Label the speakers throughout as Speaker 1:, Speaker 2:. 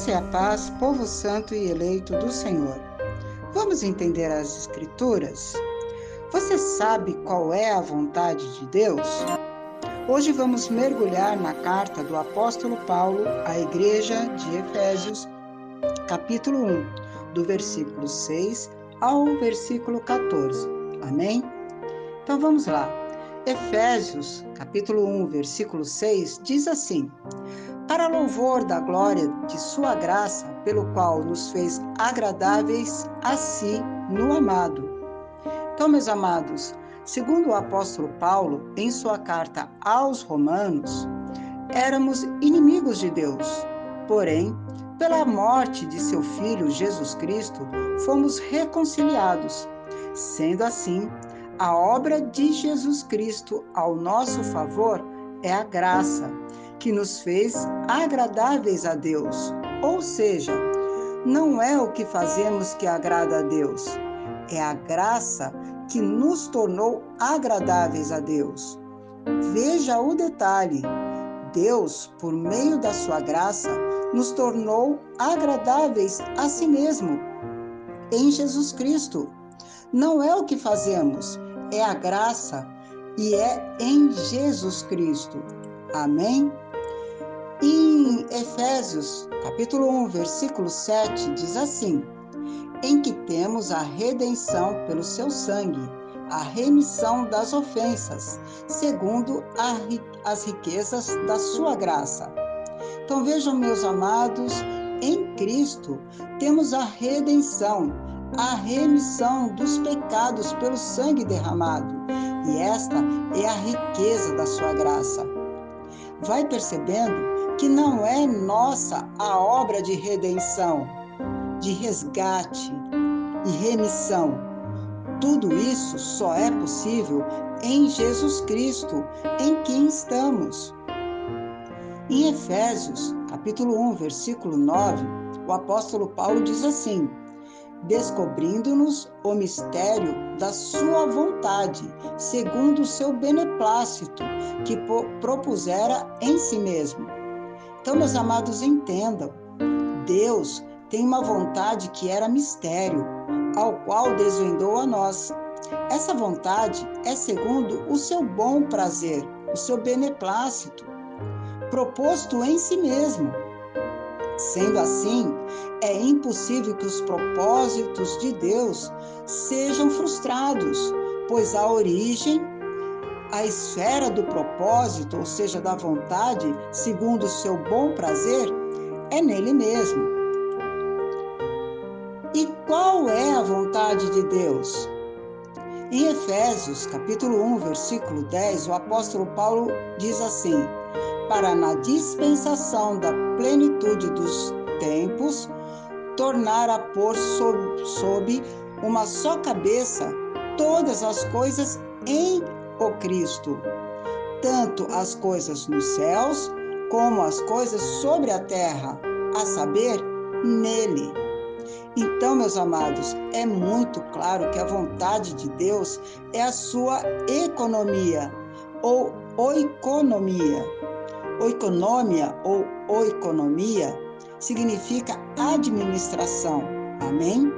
Speaker 1: graça e a paz, povo santo e eleito do Senhor. Vamos entender as Escrituras? Você sabe qual é a vontade de Deus? Hoje vamos mergulhar na carta do apóstolo Paulo à igreja de Efésios, capítulo 1, do versículo 6 ao versículo 14. Amém? Então vamos lá. Efésios, capítulo 1, versículo 6, diz assim: para louvor da glória de sua graça, pelo qual nos fez agradáveis a si no amado. Então, meus amados, segundo o apóstolo Paulo, em sua carta aos Romanos, éramos inimigos de Deus. Porém, pela morte de seu Filho Jesus Cristo, fomos reconciliados. Sendo assim, a obra de Jesus Cristo ao nosso favor é a graça, que nos fez agradáveis a Deus. Ou seja, não é o que fazemos que agrada a Deus, é a graça que nos tornou agradáveis a Deus. Veja o detalhe: Deus, por meio da sua graça, nos tornou agradáveis a si mesmo, em Jesus Cristo. Não é o que fazemos, é a graça e é em Jesus Cristo. Amém? Em Efésios, capítulo 1, versículo 7, diz assim: em que temos a redenção pelo seu sangue, a remissão das ofensas, segundo as riquezas da sua graça. Então vejam, meus amados, em Cristo temos a redenção, a remissão dos pecados pelo sangue derramado, e esta é a riqueza da sua graça. Vai percebendo que não é nossa a obra de redenção, de resgate e remissão. Tudo isso só é possível em Jesus Cristo, em quem estamos. Em Efésios, capítulo 1, versículo 9, o apóstolo Paulo diz assim: descobrindo-nos o mistério da sua vontade, segundo o seu beneplácito, que propusera em si mesmo. Então, meus amados, entendam, Deus tem uma vontade que era mistério, ao qual desvendou a nós. Essa vontade é segundo o seu bom prazer, o seu beneplácito, proposto em si mesmo. Sendo assim, é impossível que os propósitos de Deus sejam frustrados, pois a origem, a esfera do propósito, ou seja, da vontade, segundo o seu bom prazer, é nele mesmo. E qual é a vontade de Deus? Em Efésios, capítulo 1, versículo 10, o apóstolo Paulo diz assim: para na dispensação da plenitude dos tempos, tornar a pôr sob uma só cabeça todas as coisas em o Cristo, tanto as coisas nos céus como as coisas sobre a terra, a saber, nele. Então, meus amados, é muito claro que a vontade de Deus é a sua economia ou oikonomia. Oikonomia ou oikonomia significa administração. Amém?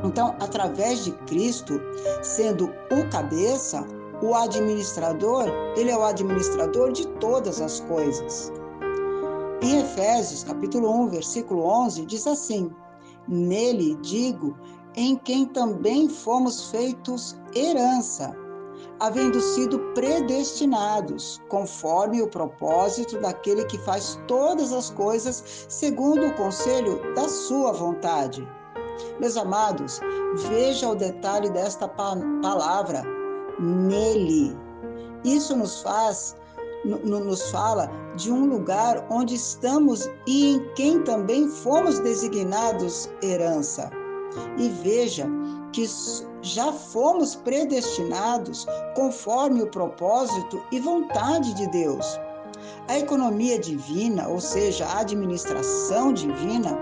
Speaker 1: Então, através de Cristo, sendo o cabeça, o administrador, ele é o administrador de todas as coisas. Em Efésios, capítulo 1, versículo 11, diz assim: nele, digo, em quem também fomos feitos herança, havendo sido predestinados, conforme o propósito daquele que faz todas as coisas segundo o conselho da sua vontade. Meus amados, veja o detalhe desta palavra, nele. Isso nos fala de um lugar onde estamos e em quem também fomos designados herança. E veja que já fomos predestinados conforme o propósito e vontade de Deus. A economia divina, ou seja, a administração divina,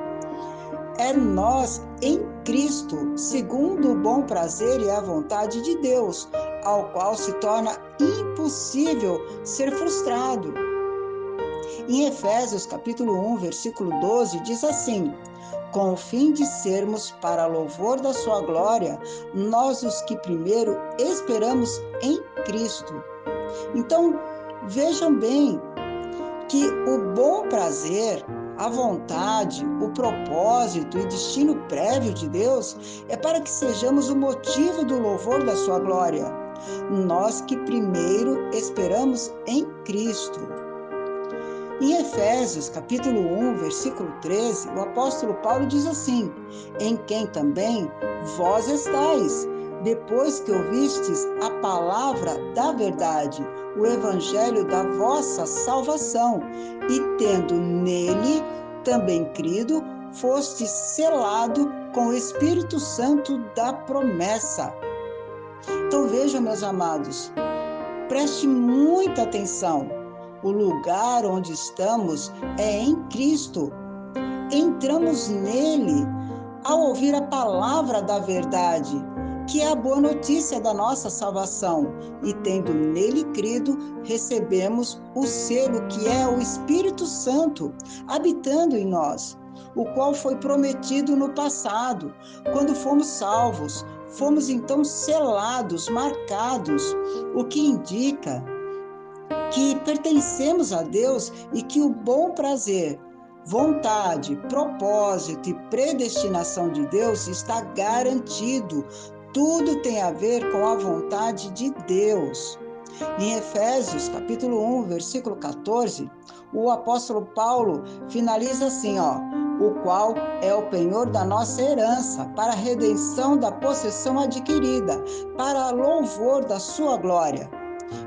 Speaker 1: é nós em Cristo, segundo o bom prazer e a vontade de Deus, ao qual se torna impossível ser frustrado. Em Efésios capítulo 1, versículo 12, diz assim: com o fim de sermos para louvor da sua glória, nós os que primeiro esperamos em Cristo. Então, vejam bem que o bom prazer, a vontade, o propósito e destino prévio de Deus é para que sejamos o motivo do louvor da sua glória. Nós que primeiro esperamos em Cristo. Em Efésios, capítulo 1, versículo 13, o apóstolo Paulo diz assim: em quem também vós estáis, depois que ouvistes a palavra da verdade, o evangelho da vossa salvação, e tendo nele também crido, fostes selado com o Espírito Santo da promessa. Então vejam, meus amados, preste muita atenção. O lugar onde estamos é em Cristo. Entramos nele ao ouvir a palavra da verdade, que é a boa notícia da nossa salvação, e tendo nele crido, recebemos o selo que é o Espírito Santo, habitando em nós, o qual foi prometido no passado, quando fomos salvos. Fomos então selados, marcados, o que indica que pertencemos a Deus e que o bom prazer, vontade, propósito e predestinação de Deus está garantido. Tudo tem a ver com a vontade de Deus. Em Efésios, capítulo 1, versículo 14, o apóstolo Paulo finaliza assim, o qual é o penhor da nossa herança, para a redenção da possessão adquirida, para louvor da sua glória.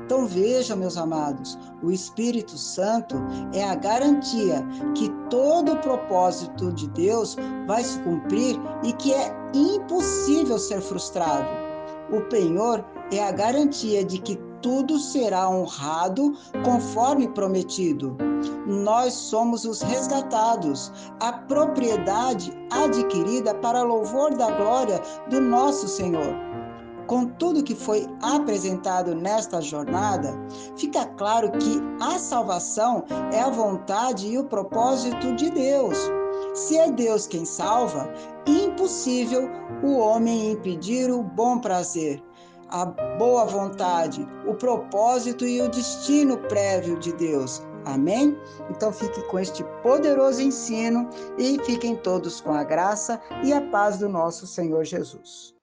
Speaker 1: Então vejam, meus amados, o Espírito Santo é a garantia que todo o propósito de Deus vai se cumprir e que é impossível ser frustrado. O penhor é a garantia de que tudo será honrado conforme prometido. Nós somos os resgatados, a propriedade adquirida para louvor da glória do nosso Senhor. Com tudo que foi apresentado nesta jornada, fica claro que a salvação é a vontade e o propósito de Deus. Se é Deus quem salva, impossível o homem impedir o bom prazer, a boa vontade, o propósito e o destino prévio de Deus. Amém? Então fique com este poderoso ensino e fiquem todos com a graça e a paz do nosso Senhor Jesus.